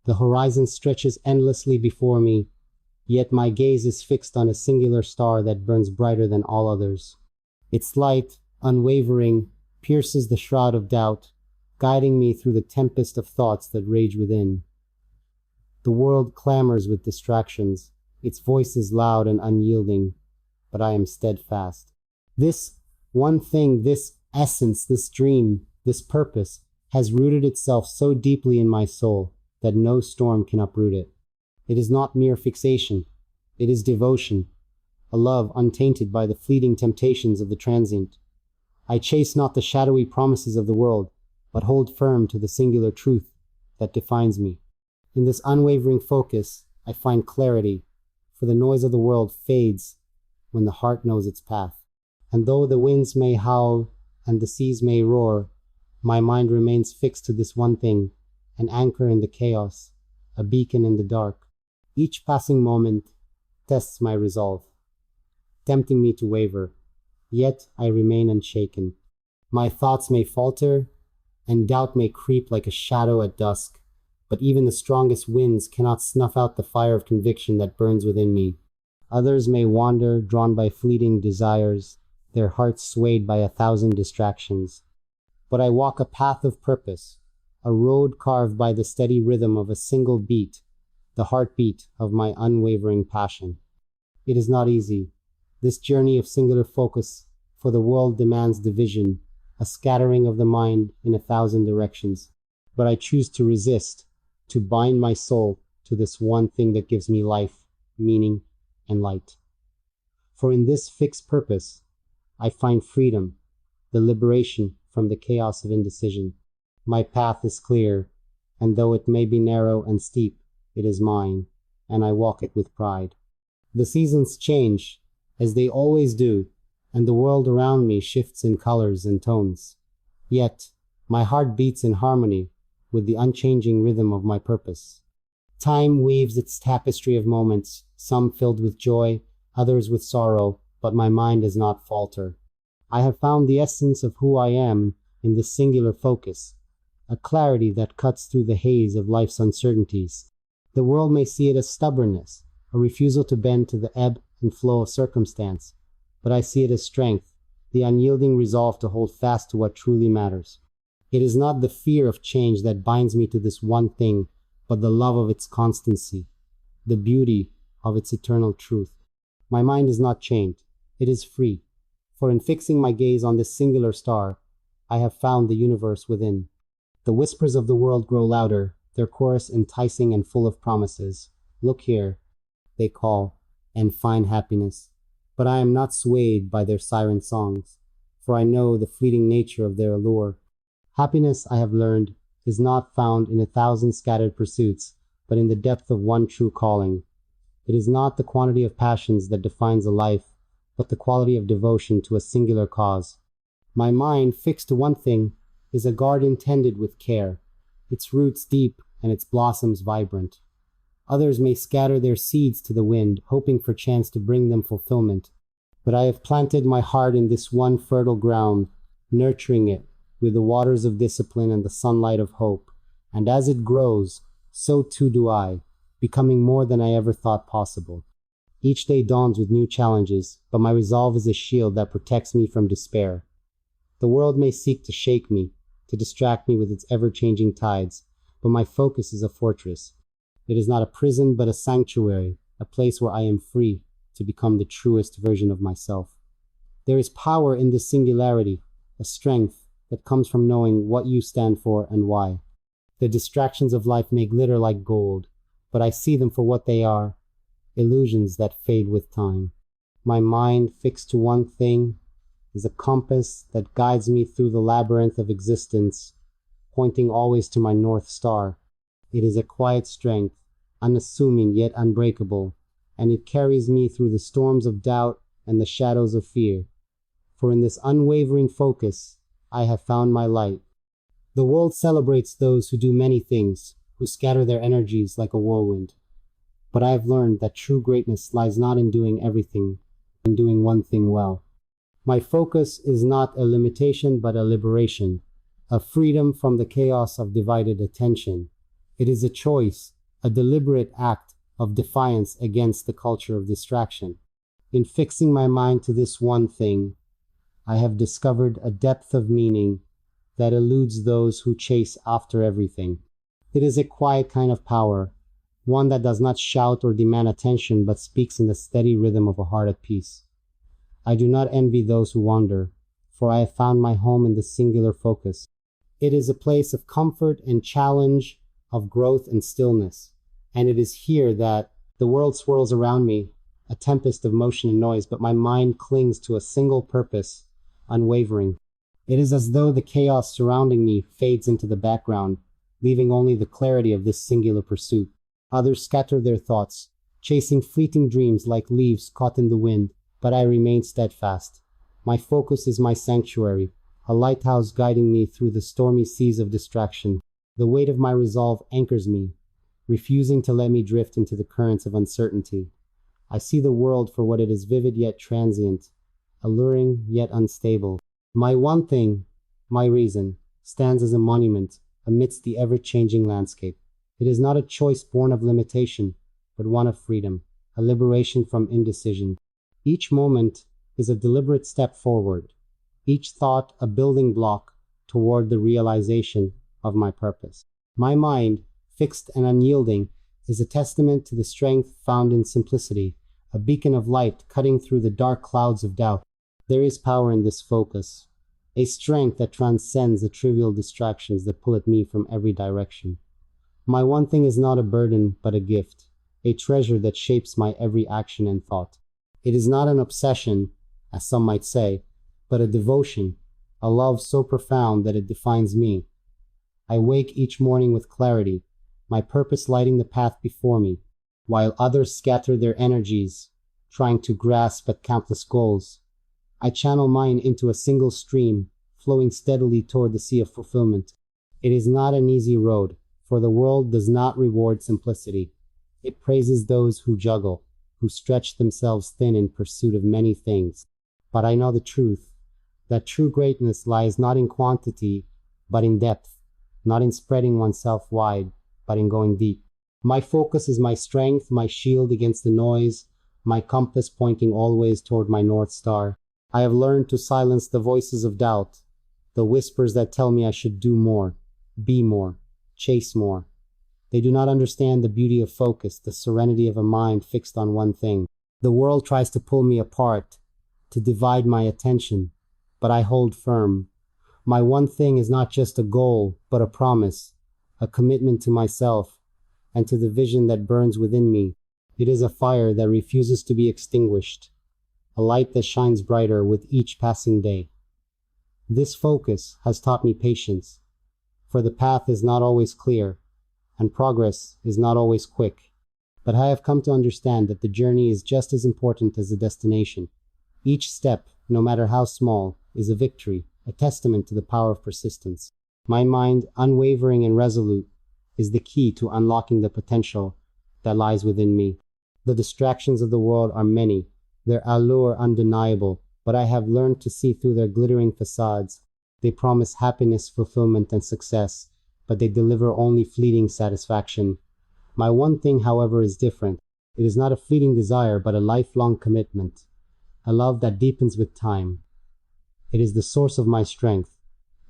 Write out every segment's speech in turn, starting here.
The horizon stretches endlessly before me, yet my gaze is fixed on a singular star that burns brighter than all others. Its light, unwavering, pierces the shroud of doubt, guiding me through the tempest of thoughts that rage within. The world clamors with distractions, its voice is loud and unyielding, but I am steadfast. This one thing, this essence, this dream, this purpose, has rooted itself so deeply in my soul that no storm can uproot it. It is not mere fixation, it is devotion, a love untainted by the fleeting temptations of the transient. I chase not the shadowy promises of the world, but hold firm to the singular truth that defines me. In this unwavering focus, I find clarity, for the noise of the world fades when the heart knows its path. And though the winds may howl and the seas may roar, my mind remains fixed to this one thing, an anchor in the chaos, a beacon in the dark. Each passing moment tests my resolve, tempting me to waver, yet I remain unshaken. My thoughts may falter, and doubt may creep like a shadow at dusk, but even the strongest winds cannot snuff out the fire of conviction that burns within me. Others may wander, drawn by fleeting desires, their hearts swayed by 1,000 distractions. But I walk a path of purpose, a road carved by the steady rhythm of a single beat, the heartbeat of my unwavering passion. It is not easy, this journey of singular focus, for the world demands division, a scattering of the mind in 1,000 directions. But I choose to resist, to bind my soul to this one thing that gives me life, meaning, and light. For in this fixed purpose, I find freedom, the liberation from the chaos of indecision. My path is clear, and though it may be narrow and steep, it is mine, and I walk it with pride. The seasons change, as they always do, and the world around me shifts in colors and tones. Yet, my heart beats in harmony with the unchanging rhythm of my purpose. Time weaves its tapestry of moments, some filled with joy, others with sorrow, but my mind does not falter. I have found the essence of who I am in this singular focus, a clarity that cuts through the haze of life's uncertainties. The world may see it as stubbornness, a refusal to bend to the ebb and flow of circumstance, but I see it as strength, the unyielding resolve to hold fast to what truly matters. It is not the fear of change that binds me to this one thing, but the love of its constancy, the beauty of its eternal truth. My mind is not chained, it is free, for in fixing my gaze on this singular star, I have found the universe within. The whispers of the world grow louder, their chorus enticing and full of promises. Look here, they call, and find happiness. But I am not swayed by their siren songs, for I know the fleeting nature of their allure. Happiness, I have learned, is not found in 1,000 scattered pursuits, but in the depth of one true calling. It is not the quantity of passions that defines a life, but the quality of devotion to a singular cause. My mind, fixed to one thing, is a garden tended with care, its roots deep and its blossoms vibrant. Others may scatter their seeds to the wind, hoping for chance to bring them fulfillment. But I have planted my heart in this one fertile ground, nurturing it with the waters of discipline and the sunlight of hope. And as it grows, so too do I, becoming more than I ever thought possible. Each day dawns with new challenges, but my resolve is a shield that protects me from despair. The world may seek to shake me, to distract me with its ever-changing tides, but my focus is a fortress. It is not a prison, but a sanctuary, a place where I am free to become the truest version of myself. There is power in this singularity, a strength that comes from knowing what you stand for and why. The distractions of life may glitter like gold, but I see them for what they are, illusions that fade with time. My mind, fixed to one thing, is a compass that guides me through the labyrinth of existence, pointing always to my North Star. It is a quiet strength, unassuming yet unbreakable, and it carries me through the storms of doubt and the shadows of fear. For in this unwavering focus, I have found my light. The world celebrates those who do many things, who scatter their energies like a whirlwind. But I have learned that true greatness lies not in doing everything, in doing one thing well. My focus is not a limitation but a liberation, a freedom from the chaos of divided attention. It is a choice, a deliberate act of defiance against the culture of distraction. In fixing my mind to this one thing, I have discovered a depth of meaning that eludes those who chase after everything. It is a quiet kind of power, one that does not shout or demand attention but speaks in the steady rhythm of a heart at peace. I do not envy those who wander, for I have found my home in this singular focus. It is a place of comfort and challenge, of growth and stillness, and it is here that the world swirls around me, a tempest of motion and noise, but my mind clings to a single purpose, unwavering. It is as though the chaos surrounding me fades into the background, leaving only the clarity of this singular pursuit. Others scatter their thoughts, chasing fleeting dreams like leaves caught in the wind, but I remain steadfast. My focus is my sanctuary, a lighthouse guiding me through the stormy seas of distraction. The weight of my resolve anchors me, refusing to let me drift into the currents of uncertainty. I see the world for what it is, vivid yet transient, alluring yet unstable. My one thing, my reason, stands as a monument amidst the ever-changing landscape. It is not a choice born of limitation, but one of freedom, a liberation from indecision. Each moment is a deliberate step forward, each thought a building block toward the realization of my purpose. My mind, fixed and unyielding, is a testament to the strength found in simplicity, a beacon of light cutting through the dark clouds of doubt. There is power in this focus, a strength that transcends the trivial distractions that pull at me from every direction. My one thing is not a burden, but a gift, a treasure that shapes my every action and thought. It is not an obsession, as some might say, but a devotion, a love so profound that it defines me. I wake each morning with clarity, my purpose lighting the path before me, while others scatter their energies, trying to grasp at countless goals. I channel mine into a single stream, flowing steadily toward the sea of fulfillment. It is not an easy road, for the world does not reward simplicity. It praises those who juggle, who stretch themselves thin in pursuit of many things. But I know the truth, that true greatness lies not in quantity, but in depth, not in spreading oneself wide, but in going deep. My focus is my strength, my shield against the noise, my compass pointing always toward my North Star. I have learned to silence the voices of doubt, the whispers that tell me I should do more, be more, chase more. They do not understand the beauty of focus, the serenity of a mind fixed on one thing. The world tries to pull me apart, to divide my attention, but I hold firm. My one thing is not just a goal, but a promise, a commitment to myself, and to the vision that burns within me. It is a fire that refuses to be extinguished, a light that shines brighter with each passing day. This focus has taught me patience, for the path is not always clear, and progress is not always quick. But I have come to understand that the journey is just as important as the destination. Each step, no matter how small, is a victory, a testament to the power of persistence. My mind, unwavering and resolute, is the key to unlocking the potential that lies within me. The distractions of the world are many, their allure undeniable, but I have learned to see through their glittering facades. They promise happiness, fulfillment, and success, but they deliver only fleeting satisfaction. My one thing, however, is different. It is not a fleeting desire, but a lifelong commitment, a love that deepens with time. It is the source of my strength,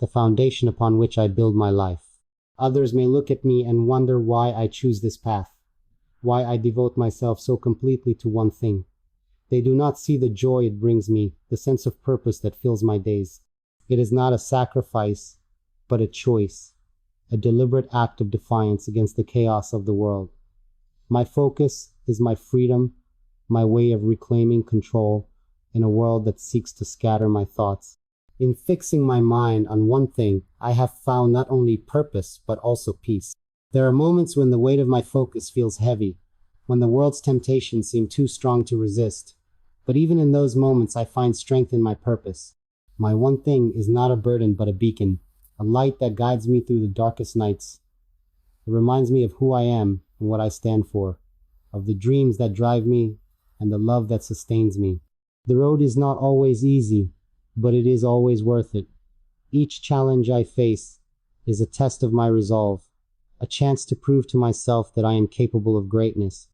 the foundation upon which I build my life. Others may look at me and wonder why I choose this path, why I devote myself so completely to one thing. They do not see the joy it brings me, the sense of purpose that fills my days. It is not a sacrifice, but a choice, a deliberate act of defiance against the chaos of the world. My focus is my freedom, my way of reclaiming control in a world that seeks to scatter my thoughts. In fixing my mind on one thing, I have found not only purpose, but also peace. There are moments when the weight of my focus feels heavy, when the world's temptations seem too strong to resist. But even in those moments, I find strength in my purpose. My one thing is not a burden, but a beacon, a light that guides me through the darkest nights. It reminds me of who I am and what I stand for, of the dreams that drive me and the love that sustains me. The road is not always easy, but it is always worth it. Each challenge I face is a test of my resolve, a chance to prove to myself that I am capable of greatness.